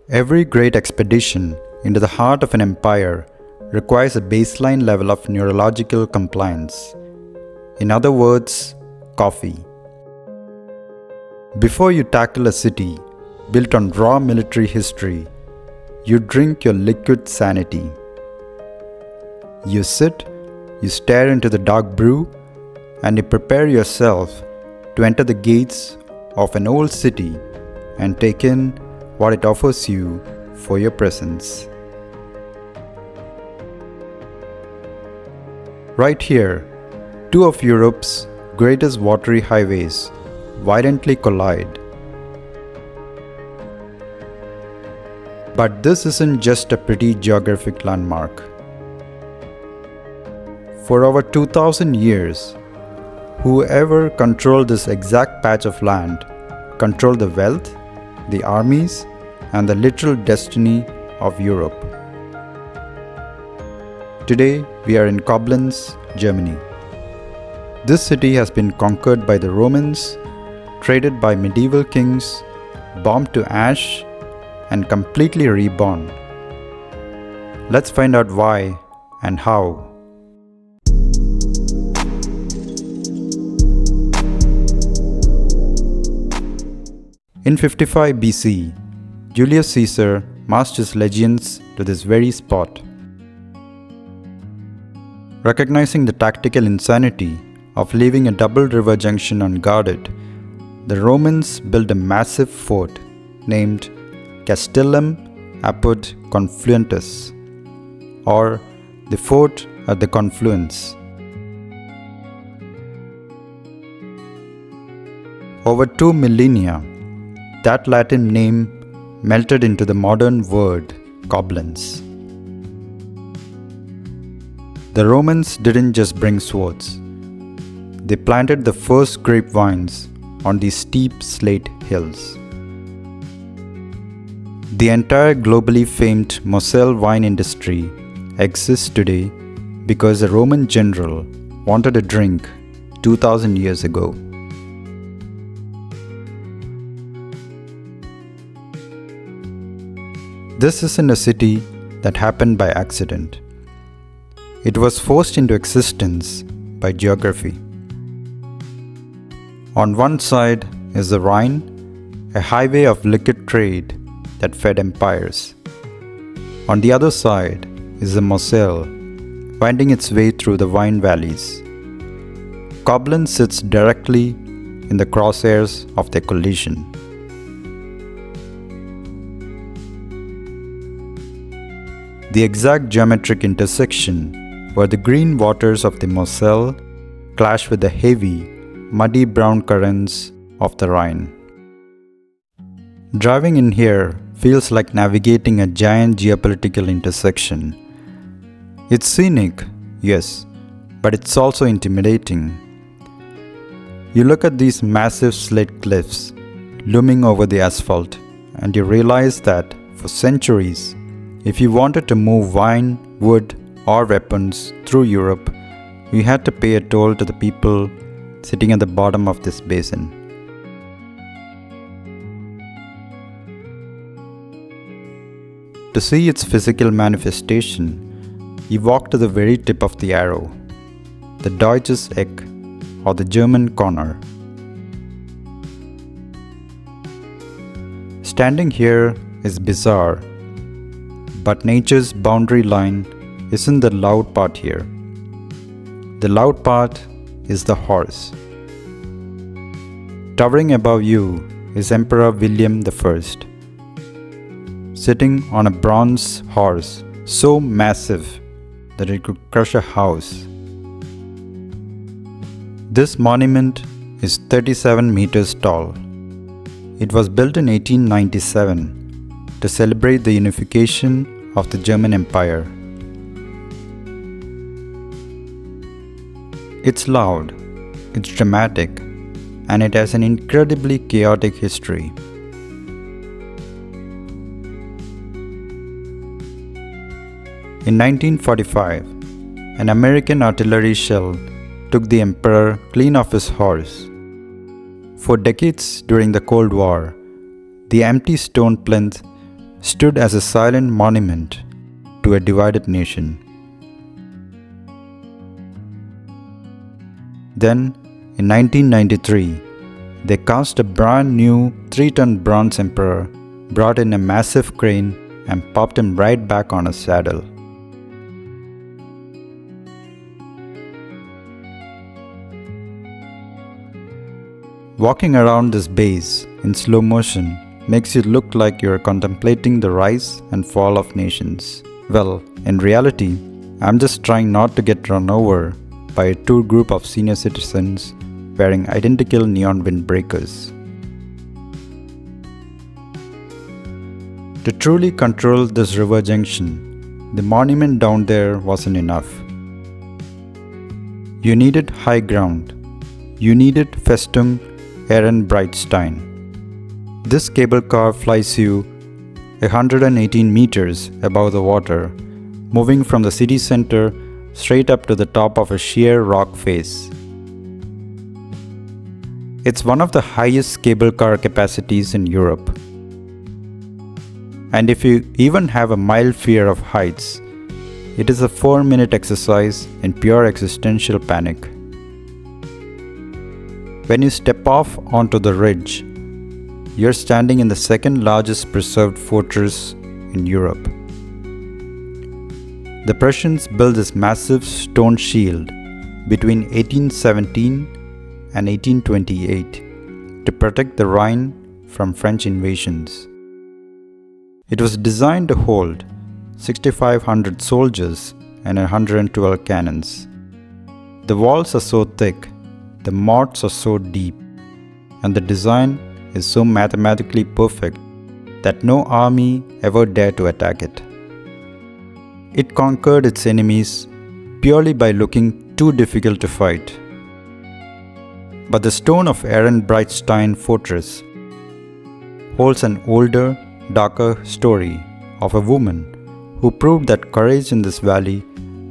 Every great expedition into the heart of an empire requires a baseline level of neurological compliance. In other words, coffee. Before you tackle a city built on raw military history, you drink your liquid sanity. You sit, you stare into the dark brew, and you prepare yourself to enter the gates of an old city and take in what it offers you for your presence. Right here, two of Europe's greatest watery highways violently collide. But this isn't just a pretty geographic landmark. For over 2000 years, whoever controlled this exact patch of land controlled the wealth, the armies, and the literal destiny of Europe. Today, we are in Koblenz, Germany. This city has been conquered by the Romans, traded by medieval kings, bombed to ash, and completely reborn. Let's find out why and how. In 55 BC, Julius Caesar marched his legions to this very spot. Recognizing the tactical insanity of leaving a double river junction unguarded, the Romans built a massive fort named Castellum apud Confluentis, or the fort at the confluence. Over 2 millennia, that Latin name melted into the modern word Koblenz. The Romans didn't just bring swords. They planted the first grapevines on these steep slate hills. The entire globally famed Moselle wine industry exists today because a Roman general wanted a drink 2000 years ago. This isn't a city that happened by accident. It was forced into existence by geography. On one side is the Rhine, a highway of liquid trade that fed empires. On the other side is the Moselle, winding its way through the wine valleys. Koblenz sits directly in the crosshairs of their collision. The exact geometric intersection where the green waters of the Moselle clash with the heavy, muddy brown currents of the Rhine. Driving in here feels like navigating a giant geopolitical intersection. It's scenic, yes, but it's also intimidating. You look at these massive slate cliffs looming over the asphalt, and you realize that for centuries, if you wanted to move wine, wood, or weapons through Europe, you had to pay a toll to the people sitting at the bottom of this basin. To see its physical manifestation, you walk to the very tip of the arrow, the Deutsches Eck, or the German corner. Standing here is bizarre, but nature's boundary line isn't the loud part here. The loud part is the horse. Towering above you is Emperor William I, sitting on a bronze horse so massive that it could crush a house. This monument is 37 meters tall. It was built in 1897 to celebrate the unification of the German Empire. It's loud, it's dramatic, and it has an incredibly chaotic history. In 1945, an American artillery shell took the emperor clean off his horse. For decades during the Cold War, the empty stone plinth stood as a silent monument to a divided nation. Then, in 1993, they cast a brand new 3-ton bronze emperor, brought in a massive crane, and popped him right back on his saddle. Walking around this base in slow motion makes you look like you're contemplating the rise and fall of nations. Well, in reality, I'm just trying not to get run over by a tour group of senior citizens wearing identical neon windbreakers. To truly control this river junction, the monument down there wasn't enough. You needed high ground. You needed Festung Ehrenbreitstein. This cable car flies you 118 meters above the water, moving from the city center straight up to the top of a sheer rock face. It's one of the highest cable car capacities in Europe. And if you even have a mild fear of heights, it is a 4-minute exercise in pure existential panic. When you step off onto the ridge, you're standing in the second largest preserved fortress in Europe. The Prussians built this massive stone shield between 1817 and 1828 to protect the Rhine from French invasions. It was designed to hold 6,500 soldiers and 112 cannons. The walls are so thick, the moats are so deep, and the design is so mathematically perfect that no army ever dared to attack it. It conquered its enemies purely by looking too difficult to fight. But the stone of Ehrenbreitstein fortress holds an older, darker story of a woman who proved that courage in this valley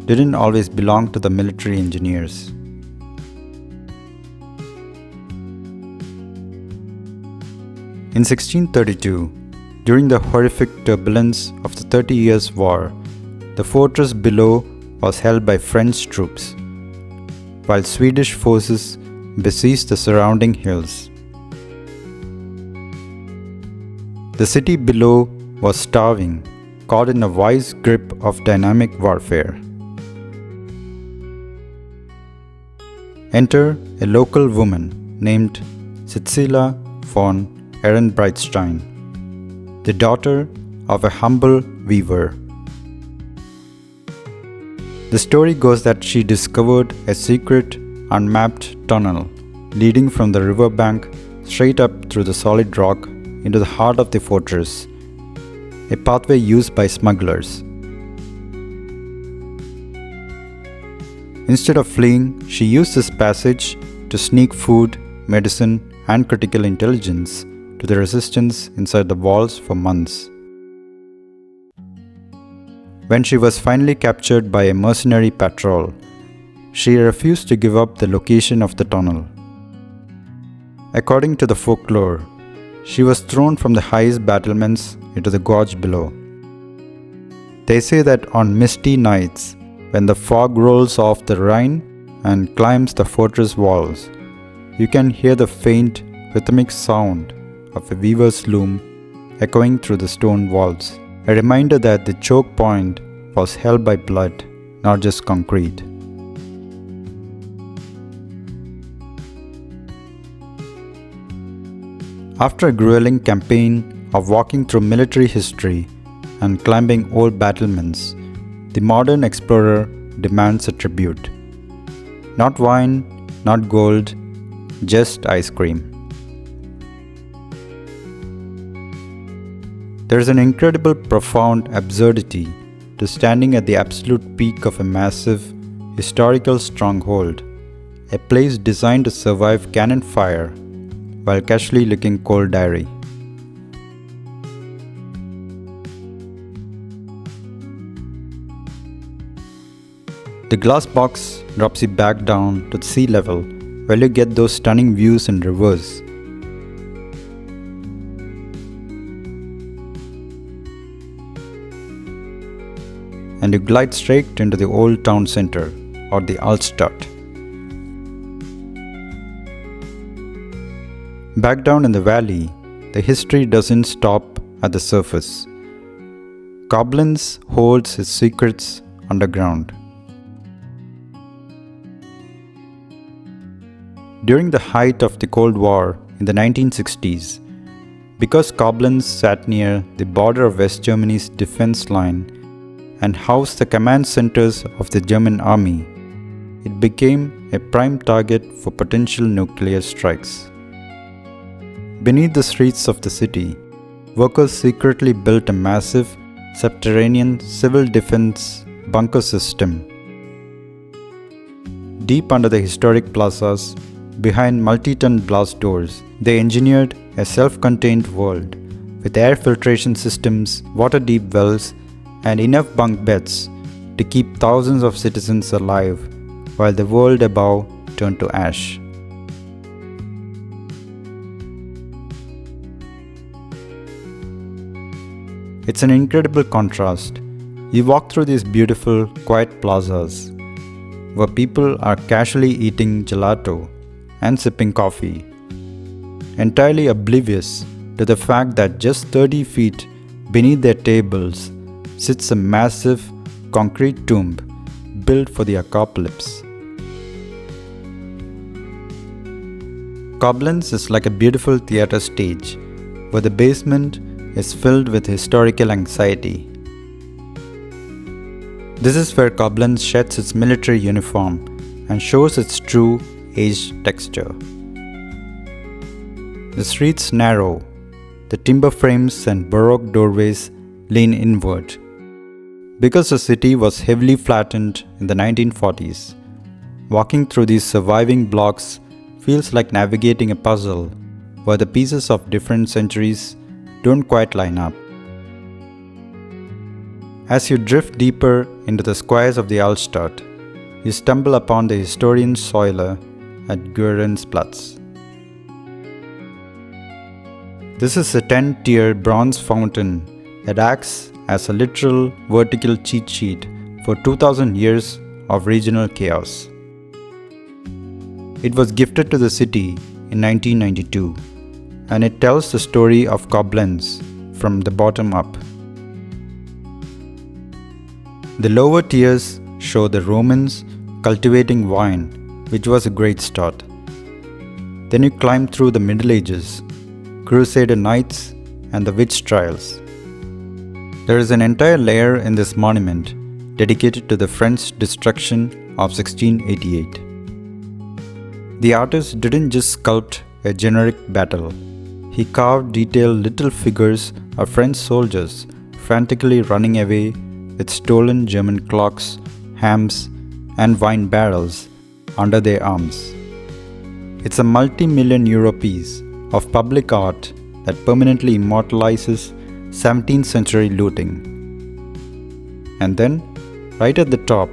didn't always belong to the military engineers. In 1632, during the horrific turbulence of the 30 Years' War, the fortress below was held by French troops, while Swedish forces besieged the surrounding hills. The city below was starving, caught in a vice grip of dynamic warfare. Enter a local woman named Cecilia von Ehrenbreitstein, the daughter of a humble weaver. The story goes that she discovered a secret, unmapped tunnel leading from the riverbank straight up through the solid rock into the heart of the fortress, a pathway used by smugglers. Instead of fleeing, she used this passage to sneak food, medicine, and critical intelligence to the resistance inside the walls for months. When she was finally captured by a mercenary patrol, she refused to give up the location of the tunnel. According to the folklore, she was thrown from the highest battlements into the gorge below. They say that on misty nights, when the fog rolls off the Rhine and climbs the fortress walls, you can hear the faint, rhythmic sound of a weaver's loom echoing through the stone walls, a reminder that the choke point was held by blood, not just concrete. After a grueling campaign of walking through military history and climbing old battlements, the modern explorer demands a tribute. Not wine, not gold, just ice cream. There is an incredible, profound absurdity to standing at the absolute peak of a massive, historical stronghold, a place designed to survive cannon fire while casually licking cold dairy. The glass box drops you back down to sea level where you get those stunning views in reverse. and you glide straight into the old town center, or the Altstadt. Back down in the valley, the history doesn't stop at the surface. Koblenz holds its secrets underground. During the height of the Cold War in the 1960s, because Koblenz sat near the border of West Germany's defense line and housed the command centers of the German army, it became a prime target for potential nuclear strikes. Beneath the streets of the city, workers secretly built a massive subterranean civil defense bunker system. Deep under the historic plazas, behind multi-ton blast doors, they engineered a self-contained world with air filtration systems, water-deep wells, and enough bunk beds to keep thousands of citizens alive while the world above turned to ash. It's an incredible contrast. You walk through these beautiful, quiet plazas where people are casually eating gelato and sipping coffee, entirely oblivious to the fact that just 30 feet beneath their tables sits a massive concrete tomb built for the apocalypse. Koblenz is like a beautiful theater stage where the basement is filled with historical anxiety. This is where Koblenz sheds its military uniform and shows its true aged texture. The streets narrow, the timber frames and baroque doorways lean inward. Because the city was heavily flattened in the 1940s, walking through these surviving blocks feels like navigating a puzzle where the pieces of different centuries don't quite line up. As you drift deeper into the squares of the Altstadt, you stumble upon the Historiensäule at Platz. This is a 10-tier bronze fountain that acts as a literal vertical cheat sheet for 2000 years of regional chaos. It was gifted to the city in 1992, and it tells the story of Koblenz from the bottom up. The lower tiers show the Romans cultivating wine, which was a great start. Then you climb through the Middle Ages, Crusader Knights, and the witch trials. There is an entire layer in this monument dedicated to the French destruction of 1688. The artist didn't just sculpt a generic battle. He carved detailed little figures of French soldiers frantically running away with stolen German clocks, hams, and wine barrels under their arms. It's a multi-million euro piece of public art that permanently immortalizes 17th century looting. And then, right at the top,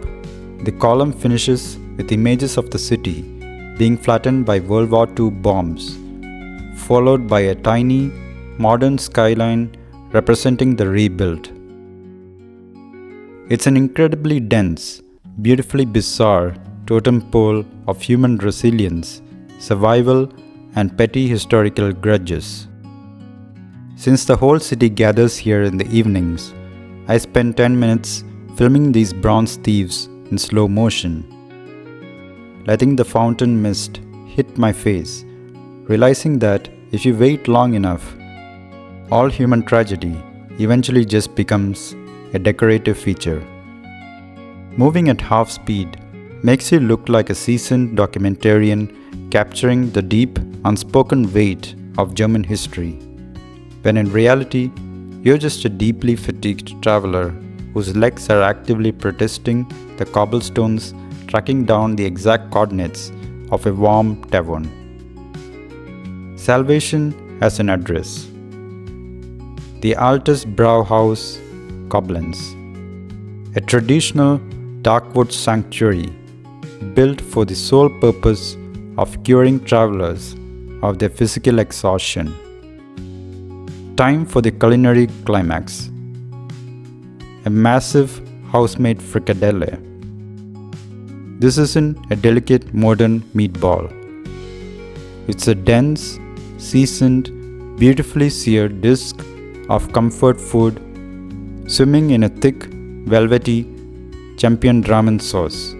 the column finishes with images of the city being flattened by World War II bombs, followed by a tiny, modern skyline representing the rebuild. It's an incredibly dense, beautifully bizarre totem pole of human resilience, survival, and petty historical grudges. Since the whole city gathers here in the evenings, I spend 10 minutes filming these bronze thieves in slow motion, letting the fountain mist hit my face, realizing that if you wait long enough, all human tragedy eventually just becomes a decorative feature. Moving at half speed makes you look like a seasoned documentarian capturing the deep, unspoken weight of German history, when in reality, you're just a deeply fatigued traveler whose legs are actively protesting the cobblestones, tracking down the exact coordinates of a warm tavern. Salvation has an address. The Altes Brauhaus, Koblenz. A traditional darkwood sanctuary built for the sole purpose of curing travelers of their physical exhaustion. Time for the culinary climax. A massive house-made fricadelle. This isn't a delicate modern meatball. It's a dense, seasoned, beautifully seared disc of comfort food swimming in a thick, velvety champion ramen sauce.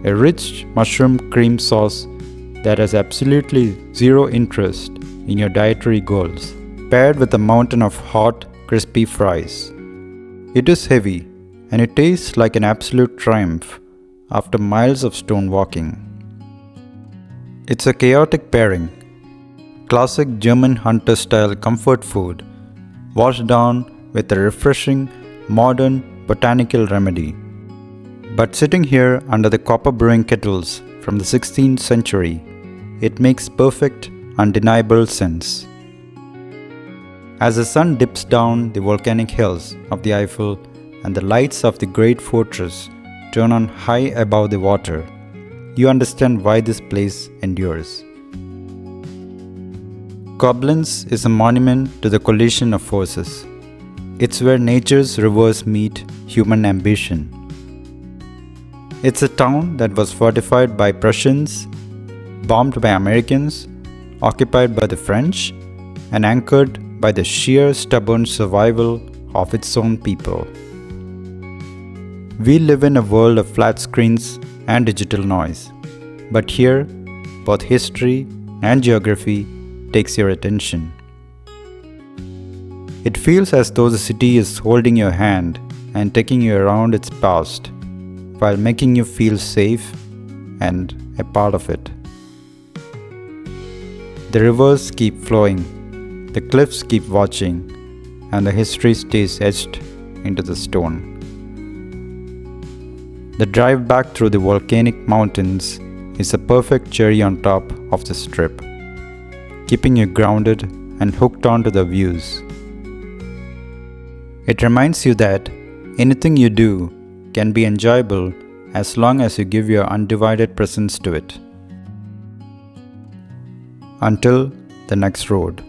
A rich mushroom cream sauce that has absolutely zero interest in your dietary goals, paired with a mountain of hot, crispy fries. It is heavy, and it tastes like an absolute triumph after miles of stone walking. It's a chaotic pairing. Classic German hunter-style comfort food, washed down with a refreshing, modern, botanical remedy. But sitting here under the copper brewing kettles from the 16th century, it makes perfect, undeniable sense. As the sun dips down the volcanic hills of the Eifel and the lights of the great fortress turn on high above the water, you understand why this place endures. Koblenz is a monument to the collision of forces. It's where nature's rivers meet human ambition. It's a town that was fortified by Prussians, bombed by Americans, occupied by the French, and anchored by the sheer stubborn survival of its own people. We live in a world of flat screens and digital noise, but here, both history and geography takes your attention. It feels as though the city is holding your hand and taking you around its past, while making you feel safe and a part of it. The rivers keep flowing, the cliffs keep watching, and the history stays etched into the stone. The drive back through the volcanic mountains is a perfect cherry on top of the strip, keeping you grounded and hooked onto the views. It reminds you that anything you do can be enjoyable as long as you give your undivided presence to it. Until the next road.